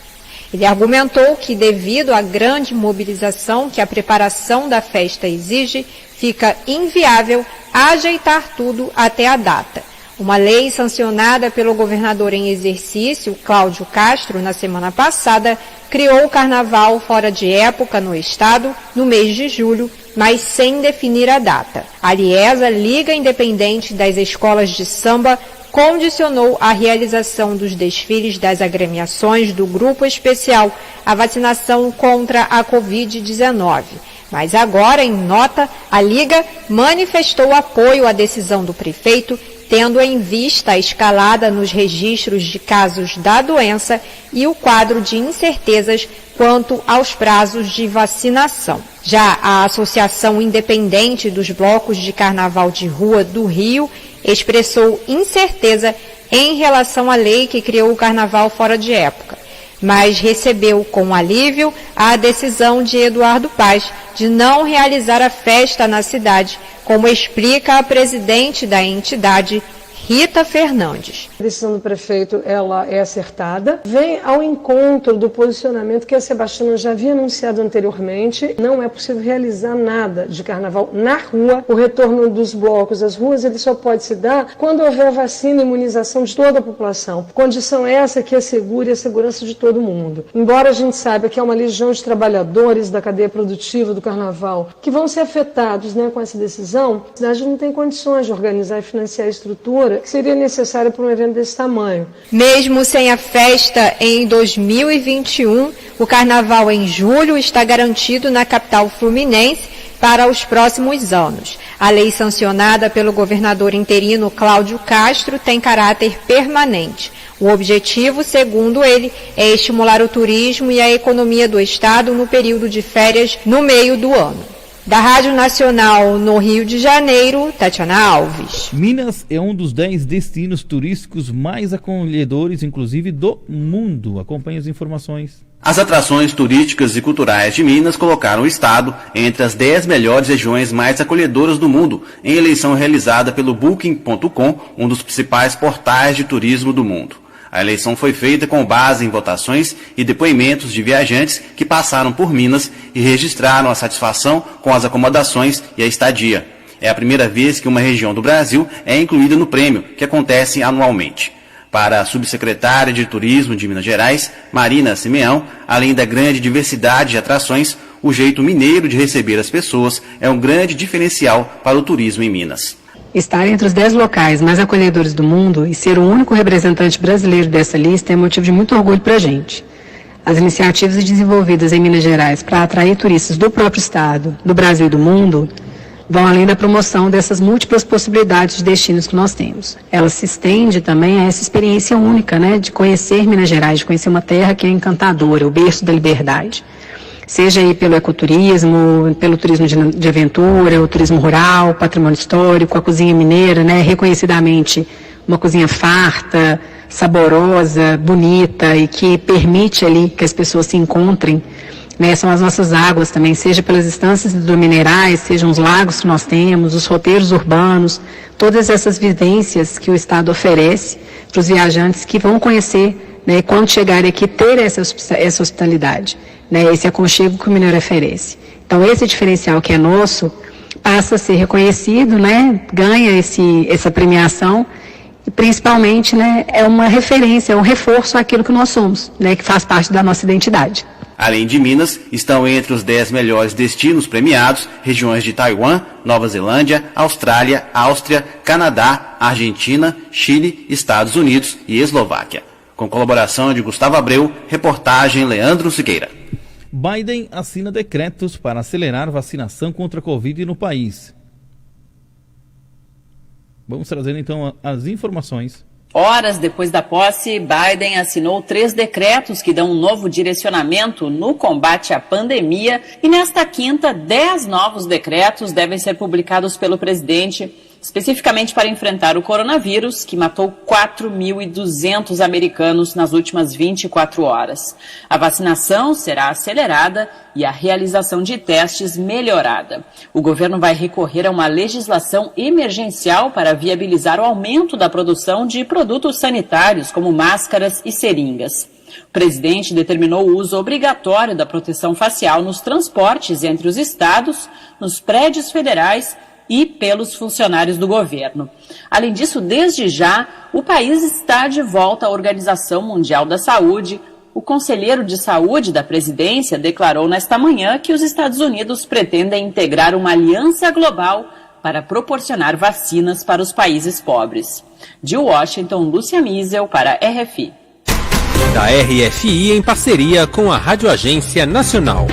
Ele argumentou que, devido à grande mobilização que a preparação da festa exige, fica inviável ajeitar tudo até a data. Uma lei sancionada pelo governador em exercício, Cláudio Castro, na semana passada, criou o carnaval fora de época no estado no mês de julho, mas sem definir a data. A Liesa, Liga Independente das Escolas de Samba, condicionou a realização dos desfiles das agremiações do Grupo Especial à vacinação contra a Covid-19. Mas agora, em nota, a Liga manifestou apoio à decisão do prefeito, tendo em vista a escalada nos registros de casos da doença e o quadro de incertezas quanto aos prazos de vacinação. Já a Associação Independente dos Blocos de Carnaval de Rua do Rio expressou incerteza em relação à lei que criou o carnaval fora de época, mas recebeu com alívio a decisão de Eduardo Paes de não realizar a festa na cidade, como explica a presidente da entidade, Rita Fernandes. A decisão do prefeito ela é acertada, vem ao encontro do posicionamento que a Sebastiana já havia anunciado anteriormente. Não é possível realizar nada de carnaval na rua. O retorno dos blocos às ruas ele só pode se dar quando houver vacina e imunização de toda a população. Condição essa que assegure a segurança de todo mundo. Embora a gente saiba que há uma legião de trabalhadores da cadeia produtiva do carnaval que vão ser afetados com essa decisão, a cidade não tem condições de organizar e financiar a estrutura que seria necessária para um evento desse tamanho. Mesmo sem a festa em 2021, o carnaval em julho está garantido na capital fluminense para os próximos anos. A lei sancionada pelo governador interino Cláudio Castro tem caráter permanente. O objetivo, segundo ele, é estimular o turismo e a economia do estado no período de férias no meio do ano. Da Rádio Nacional no Rio de Janeiro, Tatiana Alves. Minas é um dos 10 destinos turísticos mais acolhedores, inclusive, do mundo. Acompanhe as informações. As atrações turísticas e culturais de Minas colocaram o estado entre as 10 melhores regiões mais acolhedoras do mundo, em eleição realizada pelo Booking.com, um dos principais portais de turismo do mundo. A eleição foi feita com base em votações e depoimentos de viajantes que passaram por Minas e registraram a satisfação com as acomodações e a estadia. É a primeira vez que uma região do Brasil é incluída no prêmio, que acontece anualmente. Para a subsecretária de Turismo de Minas Gerais, Marina Simeão, além da grande diversidade de atrações, o jeito mineiro de receber as pessoas é um grande diferencial para o turismo em Minas. Estar entre os 10 locais mais acolhedores do mundo e ser o único representante brasileiro dessa lista é motivo de muito orgulho para a gente. As iniciativas desenvolvidas em Minas Gerais para atrair turistas do próprio estado, do Brasil e do mundo, vão além da promoção dessas múltiplas possibilidades de destinos que nós temos. Ela se estende também a essa experiência única, de conhecer Minas Gerais, de conhecer uma terra que é encantadora, o berço da liberdade. Seja aí pelo ecoturismo, pelo turismo de aventura, o turismo rural, patrimônio histórico, a cozinha mineira, reconhecidamente uma cozinha farta, saborosa, bonita e que permite ali que as pessoas se encontrem. São as nossas águas também, seja pelas estâncias hidrominerais, sejam os lagos que nós temos, os roteiros urbanos, todas essas vivências que o Estado oferece para os viajantes que vão conhecer, quando chegarem aqui, ter essa hospitalidade, esse aconchego que o mineiro oferece. Então, esse diferencial que é nosso passa a ser reconhecido, ganha essa premiação e, principalmente, é uma referência, é um reforço àquilo que nós somos, que faz parte da nossa identidade. Além de Minas, estão entre os 10 melhores destinos premiados regiões de Taiwan, Nova Zelândia, Austrália, Áustria, Canadá, Argentina, Chile, Estados Unidos e Eslováquia. Com colaboração de Gustavo Abreu, reportagem Leandro Siqueira. Biden assina decretos para acelerar vacinação contra a Covid no país. Vamos trazer então as informações. Horas depois da posse, Biden assinou 3 decretos que dão um novo direcionamento no combate à pandemia e nesta quinta, 10 novos decretos devem ser publicados pelo presidente, especificamente para enfrentar o coronavírus, que matou 4.200 americanos nas últimas 24 horas. A vacinação será acelerada e a realização de testes melhorada. O governo vai recorrer a uma legislação emergencial para viabilizar o aumento da produção de produtos sanitários, como máscaras e seringas. O presidente determinou o uso obrigatório da proteção facial nos transportes entre os estados, nos prédios federais e pelos funcionários do governo. Além disso, desde já, o país está de volta à Organização Mundial da Saúde. O conselheiro de saúde da presidência declarou nesta manhã que os Estados Unidos pretendem integrar uma aliança global para proporcionar vacinas para os países pobres. De Washington, Lúcia Miesel para a RFI. Da RFI em parceria com a Rádio Agência Nacional.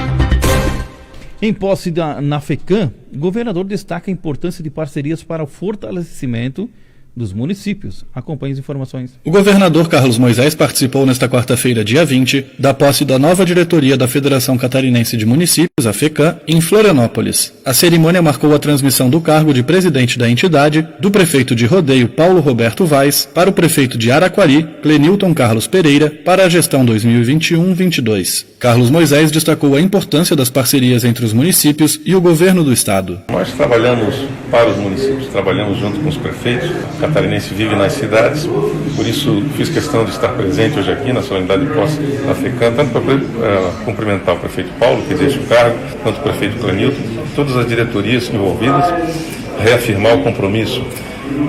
Em posse na FECAM, o governador destaca a importância de parcerias para o fortalecimento dos municípios. Acompanhe as informações. O governador Carlos Moisés participou nesta quarta-feira, dia 20, da posse da nova diretoria da Federação Catarinense de Municípios, a FECAM, em Florianópolis. A cerimônia marcou a transmissão do cargo de presidente da entidade do prefeito de Rodeio, Paulo Roberto Vaz, para o prefeito de Araquari, Clenilton Carlos Pereira, para a gestão 2021-22. Carlos Moisés destacou a importância das parcerias entre os municípios e o governo do estado. Nós trabalhamos para os municípios, trabalhamos junto com os prefeitos. O catarinense vive nas cidades, por isso fiz questão de estar presente hoje aqui na solenidade de posse da FECAM, tanto para cumprimentar o prefeito Paulo, que deixa o cargo, quanto o prefeito Clenilton, todas as diretorias envolvidas, reafirmar o compromisso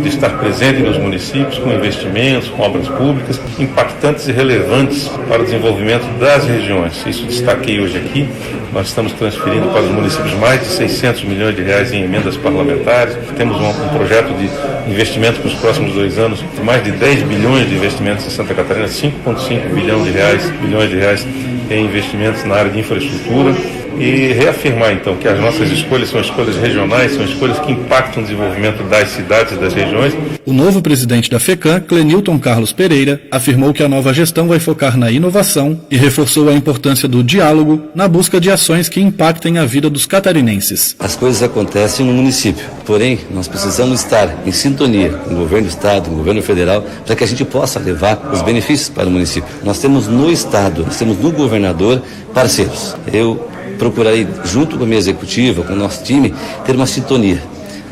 de estar presente nos municípios com investimentos, com obras públicas impactantes e relevantes para o desenvolvimento das regiões. Isso destaquei hoje aqui. Nós estamos transferindo para os municípios mais de 600 milhões de reais em emendas parlamentares. Temos um projeto de investimento para os próximos 2 anos, de mais de 10 bilhões de investimentos em Santa Catarina, 5,5 bilhões de reais em investimentos na área de infraestrutura. E reafirmar, então, que as nossas escolhas são escolhas regionais, são escolhas que impactam o desenvolvimento das cidades e das regiões. O novo presidente da FECAM, Clenilton Carlos Pereira, afirmou que a nova gestão vai focar na inovação e reforçou a importância do diálogo na busca de ações que impactem a vida dos catarinenses. As coisas acontecem no município, porém, nós precisamos estar em sintonia com o governo do estado, com o governo federal, para que a gente possa levar os benefícios para o município. Nós temos no estado, nós temos no governador parceiros. Eu procurarei, junto com a minha executiva, com o nosso time, ter uma sintonia.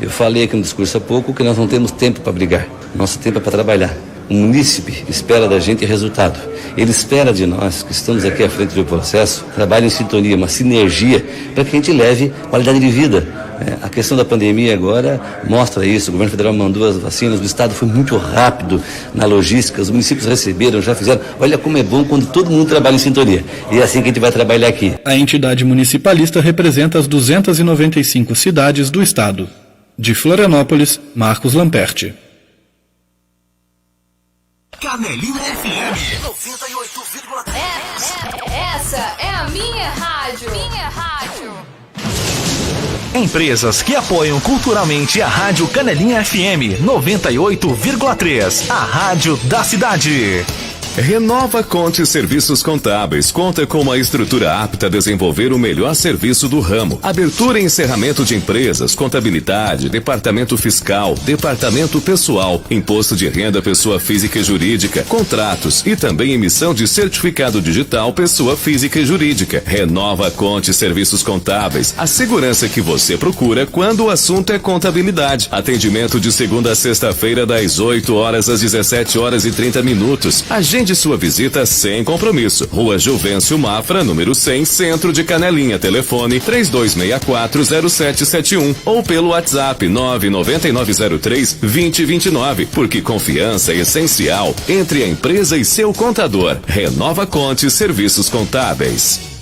Eu falei aqui no discurso há pouco que nós não temos tempo para brigar. Nosso tempo é para trabalhar. O munícipe espera da gente resultado. Ele espera de nós, que estamos aqui à frente do processo, trabalho em sintonia, uma sinergia, para que a gente leve qualidade de vida. A questão da pandemia agora mostra isso. O governo federal mandou as vacinas, o Estado foi muito rápido na logística, os municípios receberam, já fizeram. Olha como é bom quando todo mundo trabalha em sintonia. E é assim que a gente vai trabalhar aqui. A entidade municipalista representa as 295 cidades do Estado. De Florianópolis, Marcos Lamperti. Canelinha FM 98,3. Essa é a minha rádio. Minha rádio. Empresas que apoiam culturalmente a Rádio Canelinha FM 98,3. A rádio da cidade. Renova Conte Serviços Contábeis conta com uma estrutura apta a desenvolver o melhor serviço do ramo. Abertura e encerramento de empresas, contabilidade, departamento fiscal, departamento pessoal, imposto de renda pessoa física e jurídica, contratos e também emissão de certificado digital pessoa física e jurídica. Renova Conte Serviços Contábeis, a segurança que você procura quando o assunto é contabilidade. Atendimento de segunda a sexta-feira das 8 horas às 17 horas e 30 minutos. Agende sua visita sem compromisso. Rua Juvencio Mafra, número 100, Centro de Canelinha. Telefone 32640771 ou pelo WhatsApp 99903-2029. Porque confiança é essencial entre a empresa e seu contador. Renova Conte Serviços Contábeis.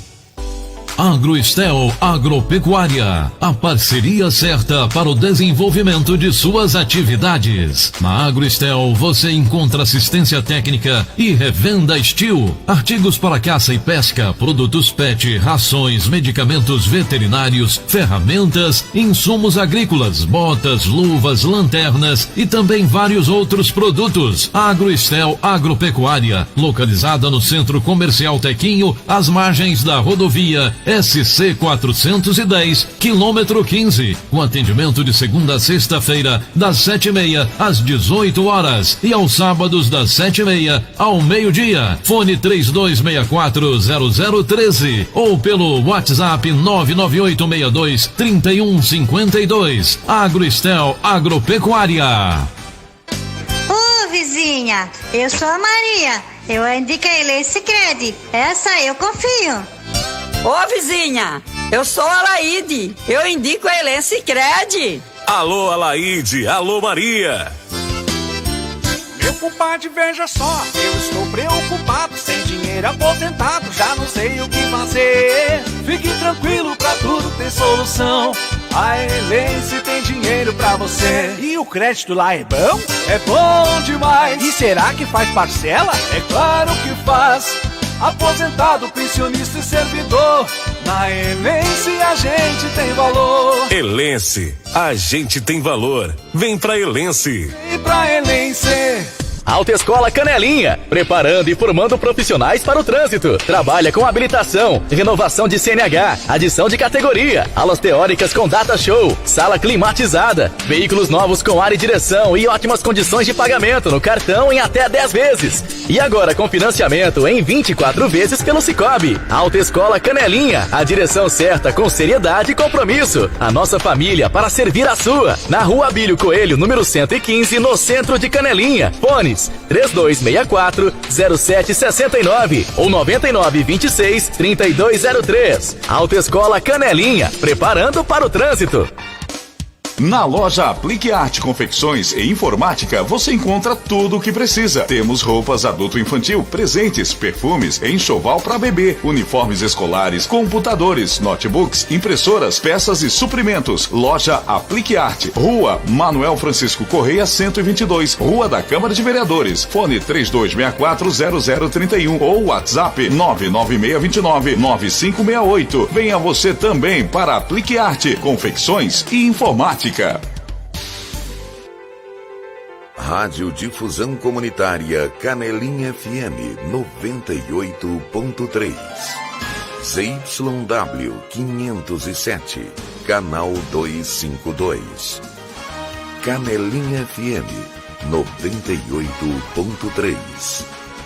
Agroestel Agropecuária, a parceria certa para o desenvolvimento de suas atividades. Na Agroestel você encontra assistência técnica e revenda Estil, artigos para caça e pesca, produtos PET, rações, medicamentos veterinários, ferramentas, insumos agrícolas, botas, luvas, lanternas e também vários outros produtos. Agroestel Agropecuária, localizada no Centro Comercial Tequinho, às margens da rodovia SC 410, quilômetro 15, com atendimento de segunda a sexta-feira, das 7h30 às 18 horas e aos sábados das 7h30 ao meio-dia. Fone 32640013 ou pelo WhatsApp 998623152. Agroestel Agropecuária. Ô vizinha, eu sou a Maria, eu indico a Helene Sicredi, essa eu confio. Ô vizinha, eu sou a Laide, eu indico a Helene Sicredi. Alô Alaide, alô Maria. Meu compadre, veja só, eu estou preocupado, sem dinheiro aposentado, já não sei o que fazer. Fique tranquilo, pra tudo tem solução. A Helene tem dinheiro pra você. E o crédito lá é bom? É bom demais. E será que faz parcela? É claro que faz. Aposentado, pensionista e servidor, na Helense a gente tem valor. Helense, a gente tem valor. Vem pra Helense. Vem pra Helense. Autoescola Canelinha, preparando e formando profissionais para o trânsito. Trabalha com habilitação, renovação de CNH, adição de categoria, aulas teóricas com data show, sala climatizada, veículos novos com ar e direção e ótimas condições de pagamento no cartão em até 10 vezes. E agora com financiamento em 24 vezes pelo Sicoob. Autoescola Canelinha, a direção certa com seriedade e compromisso. A nossa família para servir a sua. Na Rua Abílio Coelho, número 115, no centro de Canelinha. Fone 3264-0769 ou 9926-3203. Autoescola Canelinha, preparando para o trânsito. Na loja Aplique Arte Confecções e Informática você encontra tudo o que precisa. Temos roupas adulto-infantil, presentes, perfumes, enxoval para bebê, uniformes escolares, computadores, notebooks, impressoras, peças e suprimentos. Loja Aplique Arte, Rua Manuel Francisco Correia 122, Rua da Câmara de Vereadores. Fone 3264-0031 ou WhatsApp 99629-9568. Venha você também para Aplique Arte Confecções e Informática. Rádio Difusão Comunitária Canelinha FM 98.3. ZYW 507, canal 252. Canelinha FM 98.3.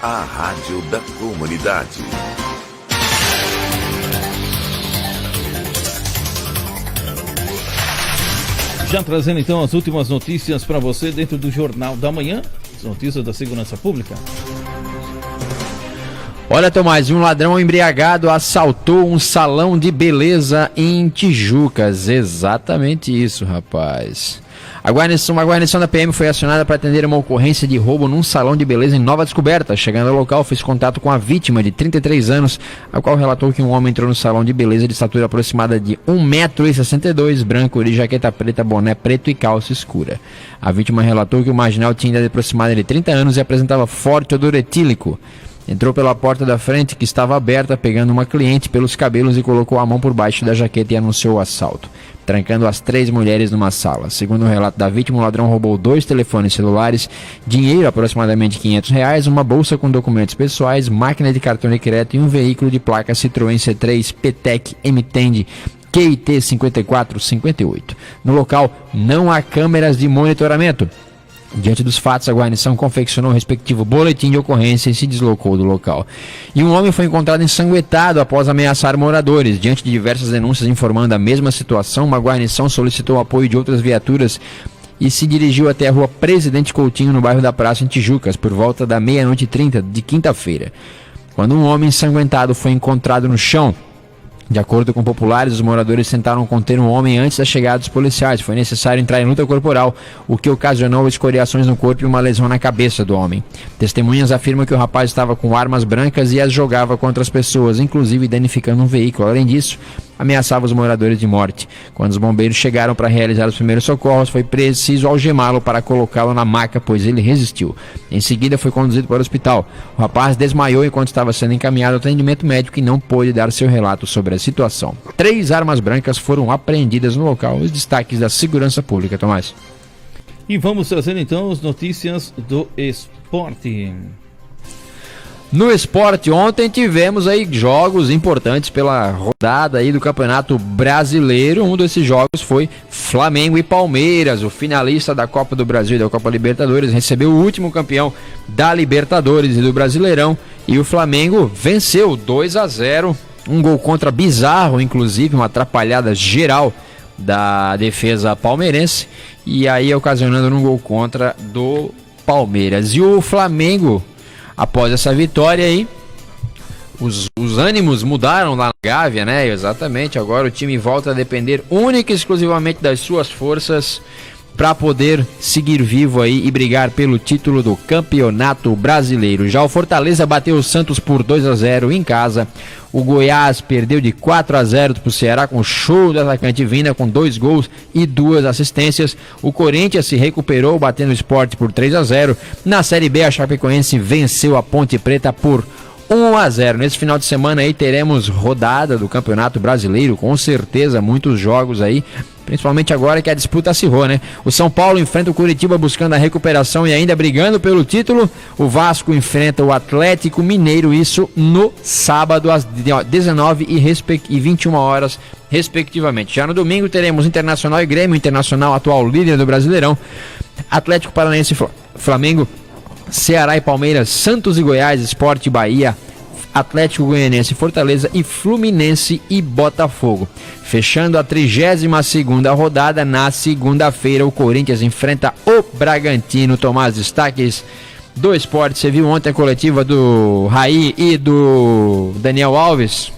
A rádio da comunidade. Já trazendo então as últimas notícias para você dentro do Jornal da Manhã. notícias da segurança pública. Olha, Tomás, um ladrão embriagado assaltou um salão de beleza em Tijucas. Exatamente isso, rapaz. A guarnição da PM foi acionada para atender uma ocorrência de roubo num salão de beleza em Nova Descoberta. Chegando ao local, fez contato com a vítima de 33 anos, a qual relatou que um homem entrou no salão de beleza de estatura aproximada de 1,62 m, branco, de jaqueta preta, boné preto e calça escura. A vítima relatou que o marginal tinha idade aproximada de 30 anos e apresentava forte odor etílico. Entrou pela porta da frente, que estava aberta, pegando uma cliente pelos cabelos e colocou a mão por baixo da jaqueta e anunciou o assalto, trancando as 3 mulheres numa sala. Segundo o relato da vítima, o ladrão roubou 2 telefones celulares, dinheiro, aproximadamente R$500, uma bolsa com documentos pessoais, máquina de cartão de crédito e um veículo de placa Citroën C3 PTEC M-Tend QIT 5458. No local, não há câmeras de monitoramento. Diante dos fatos, a guarnição confeccionou o respectivo boletim de ocorrência e se deslocou do local. E um homem foi encontrado ensanguentado após ameaçar moradores. Diante de diversas denúncias informando a mesma situação, uma guarnição solicitou o apoio de outras viaturas e se dirigiu até a rua Presidente Coutinho, no bairro da Praça, em Tijucas, por volta da 00h30 de quinta-feira, quando um homem ensanguentado foi encontrado no chão. De acordo com populares, os moradores tentaram conter um homem antes da chegada dos policiais. Foi necessário entrar em luta corporal, o que ocasionou escoriações no corpo e uma lesão na cabeça do homem. Testemunhas afirmam que o rapaz estava com armas brancas e as jogava contra as pessoas, inclusive danificando um veículo. Além disso, ameaçava os moradores de morte. Quando os bombeiros chegaram para realizar os primeiros socorros, foi preciso algemá-lo para colocá-lo na maca, pois ele resistiu. Em seguida, foi conduzido para o hospital. O rapaz desmaiou enquanto estava sendo encaminhado ao atendimento médico e não pôde dar seu relato sobre a situação. 3 armas brancas foram apreendidas no local. Os destaques da segurança pública, Tomás. E vamos trazendo então as notícias do esporte. No esporte, ontem tivemos aí jogos importantes pela rodada aí do Campeonato Brasileiro. Um desses jogos foi Flamengo e Palmeiras. O finalista da Copa do Brasil e da Copa Libertadores recebeu o último campeão da Libertadores e do Brasileirão. E o Flamengo venceu 2-0. Um gol contra bizarro, inclusive, uma atrapalhada geral da defesa palmeirense. E aí ocasionando um gol contra do Palmeiras. E o Flamengo, após essa vitória aí, os ânimos mudaram lá na Gávea, né? Exatamente, agora o time volta a depender única e exclusivamente das suas forças para poder seguir vivo aí e brigar pelo título do Campeonato Brasileiro. Já o Fortaleza bateu o Santos por 2-0 em casa. O Goiás perdeu de 4-0 para o Ceará com show do atacante Vina com 2 gols e 2 assistências. O Corinthians se recuperou batendo o Sport por 3-0. Na Série B, a Chapecoense venceu a Ponte Preta por 1-0. Nesse final de semana aí teremos rodada do Campeonato Brasileiro, com certeza muitos jogos aí, principalmente agora que a disputa acirrou, né? O São Paulo enfrenta o Curitiba buscando a recuperação e ainda brigando pelo título. O Vasco enfrenta o Atlético Mineiro, isso no sábado às 19 e 21 horas, respectivamente. Já no domingo teremos Internacional e Grêmio. Internacional, atual líder do Brasileirão, Atlético Paranaense e Flamengo, Ceará e Palmeiras, Santos e Goiás, Sport e Bahia, Atlético Goianiense, Fortaleza e Fluminense e Botafogo. Fechando a 32ª rodada, na segunda-feira o Corinthians enfrenta o Bragantino. Tomás, destaques do esporte. Você viu ontem a coletiva do Raí e do Daniel Alves?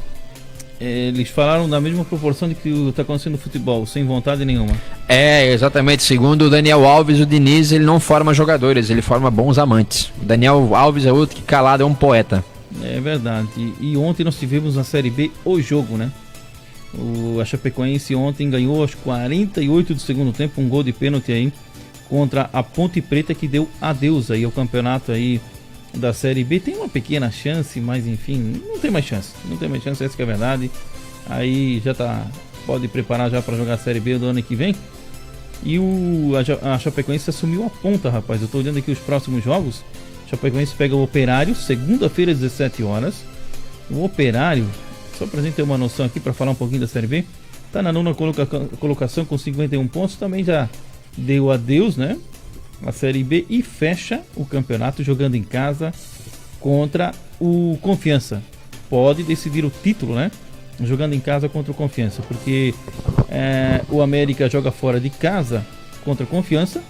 Eles falaram da mesma proporção de que está acontecendo no futebol, sem vontade nenhuma. É, exatamente. Segundo o Daniel Alves, o Diniz, ele não forma jogadores, ele forma bons amantes. O Daniel Alves é outro que calado é um poeta. É verdade. E ontem nós tivemos na Série B o jogo, né? A Chapecoense ontem ganhou aos 48 do segundo tempo, um gol de pênalti aí contra a Ponte Preta, que deu adeus aí ao campeonato aí da Série B. Tem uma pequena chance, mas enfim, não tem mais chance, essa que é a verdade. Aí já tá, pode preparar já para jogar a Série B do ano que vem. E a Chapecoense assumiu a ponta, rapaz. Eu tô olhando aqui os próximos jogos. A Chapecoense pega o Operário, segunda-feira às 17 horas. O Operário, só pra gente ter uma noção aqui, para falar um pouquinho da Série B, tá na 9ª colocação com 51 pontos, também já deu adeus, né? A Série B, e fecha o campeonato jogando em casa contra o Confiança. Pode decidir o título, né? Jogando em casa contra o Confiança, porque o América joga fora de casa contra a Confiança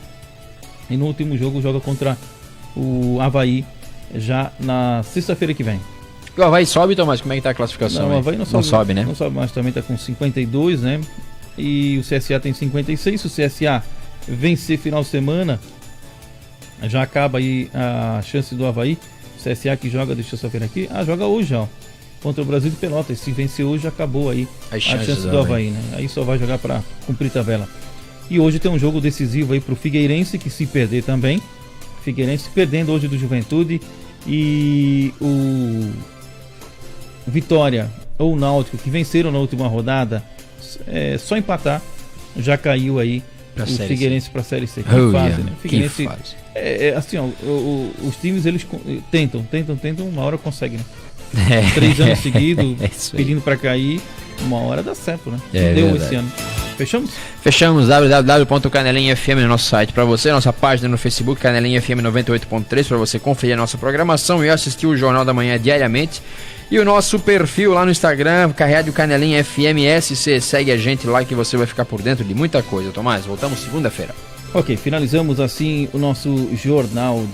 e no último jogo joga contra o Avaí já na sexta-feira que vem. O Avaí sobe, Tomás? Como é que tá a classificação? Não, o Avaí não sobe, né? Não sobe mais, também tá com 52, né? E o CSA tem 56. Se o CSA vencer final de semana, já acaba aí a chance do Avaí. O CSA que joga, deixa eu só ver aqui, joga hoje, ó, contra o Brasil de Pelotas. Se vencer hoje, acabou aí a chance do Avaí, né? Aí só vai jogar para cumprir tabela. E hoje tem um jogo decisivo aí pro Figueirense, que se perder também, Figueirense perdendo hoje do Juventude, e o Vitória ou o Náutico, que venceram na última rodada, só empatar já caiu aí pra o Figueirense para a Série C. Que fase, né? Figueirense, assim, ó, os times eles tentam, uma hora conseguem, né? 3 anos seguidos pedindo para cair, uma hora dá certo, né? Deu esse ano. Fechamos? Fechamos. www.canelinha FM no nosso site para você, nossa página no Facebook Canelinha FM 98.3 para você conferir a nossa programação e assistir o Jornal da Manhã diariamente. E o nosso perfil lá no Instagram, Rádio Canelinha FM SC. Segue a gente lá que você vai ficar por dentro de muita coisa. Tomás, voltamos segunda-feira. Ok, finalizamos assim o nosso Jornal da